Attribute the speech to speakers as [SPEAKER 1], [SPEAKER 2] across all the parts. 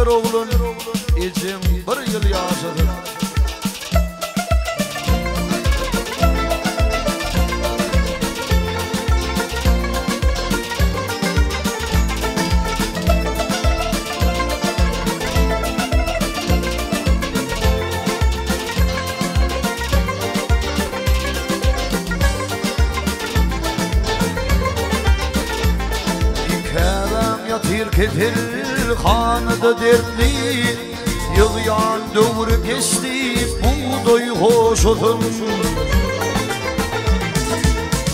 [SPEAKER 1] ver oğlum için bir yıl yaşadım. Ketir hanıda dertli yığyan dövrü geçti buğday hoş olsun.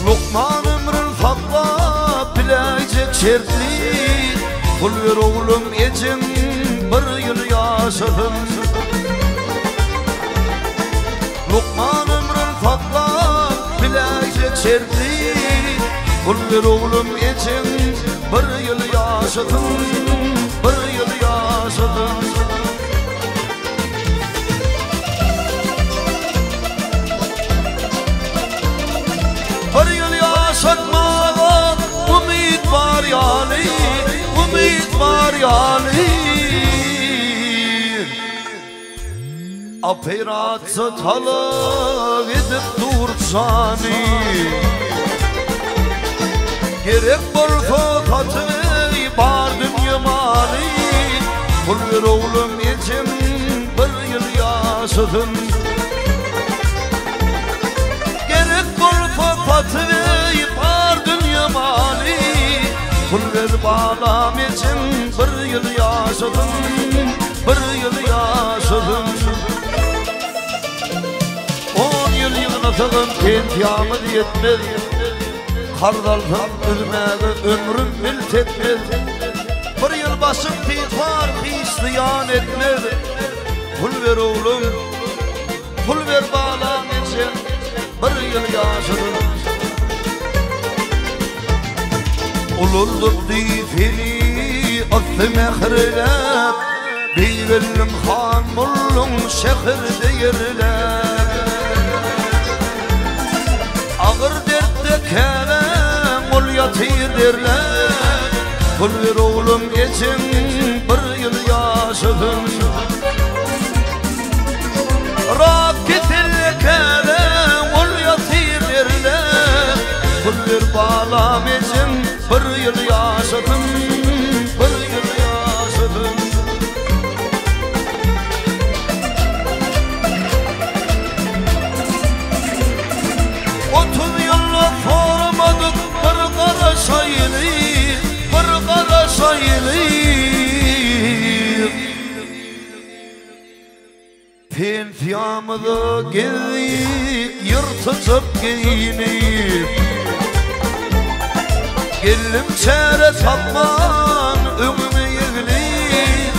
[SPEAKER 1] Lokman ömrün fatla bilecek şertli kul ver oğlum için bir yıl yaşadım. Lokman ömrün fatla bilecek şertli kul ver oğlum için bir yıl yaşadım, bir yıl yaşadım. Bir yıl yaşatmağa umid var yani, umid var yani. Operatsa talep edip dursani gerek bolsa tatlı bardım yamani. Kul ver oğlum için bir yıl yaşadım. Gerek bolsa tatlı bardım yamani. Kul ver balam için bir yıl yaşadım, bir yıl yaşadım. 10 yıl yığınatığım tentiyamı yetmedi. Kardaldan ölmeye ömrüm milt etmedi. Bir yıl başım tihar pisliyan etmedi. Kul ver oğlum, kul ver bağlam için bir yıl yaşadım. Ululduk difini attı mehrler, Beyvelim han mullum şehirde yerler. Ağır dertte kerem ol yatır derler. Kul ver oğlum için bir yıl yaşadım. Raketil kerem ol yatır derler. Kul ver bağlam için bir yıl yaşadım, bir yıl yaşadım. 30 yıllık sormadık bir kara sayılı, bir kara sayılı. Pentiyamıda geldik yırtıcıp giyinip. Gellim çare satman ömrümü yığılip.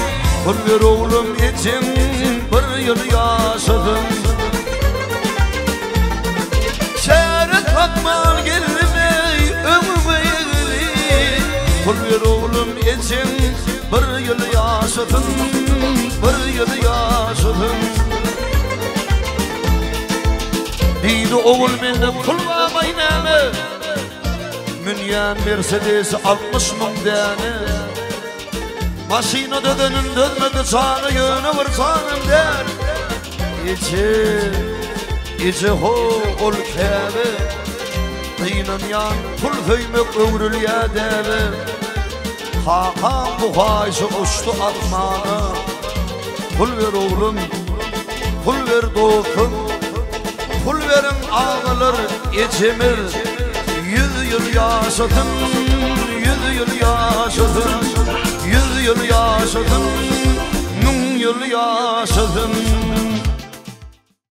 [SPEAKER 1] Kul ver oğlum için bir yıl yaşadım. Çare satman gellim ömrümü yığılip. Kul ver oğlum için bir yıl yaşadım, bir yıl yaşadım. Deydi oğul menden pul vamaynalı. Münyen Mercedes 60 bin dene. Maşina dödünün dönmedi canı yönü var canım der. İçi ho ol kâbe. Dînın yan pul höymek övrül ya deve. Hakan bu hayşı uçtu atmana. Pul ver oğlum, pul ver dostum. Pul verin ağlar içimir. 100 yıl yaşadım, 100 yıl yaşadım, 100 yıl yaşadım, 1000 yıl yaşadım.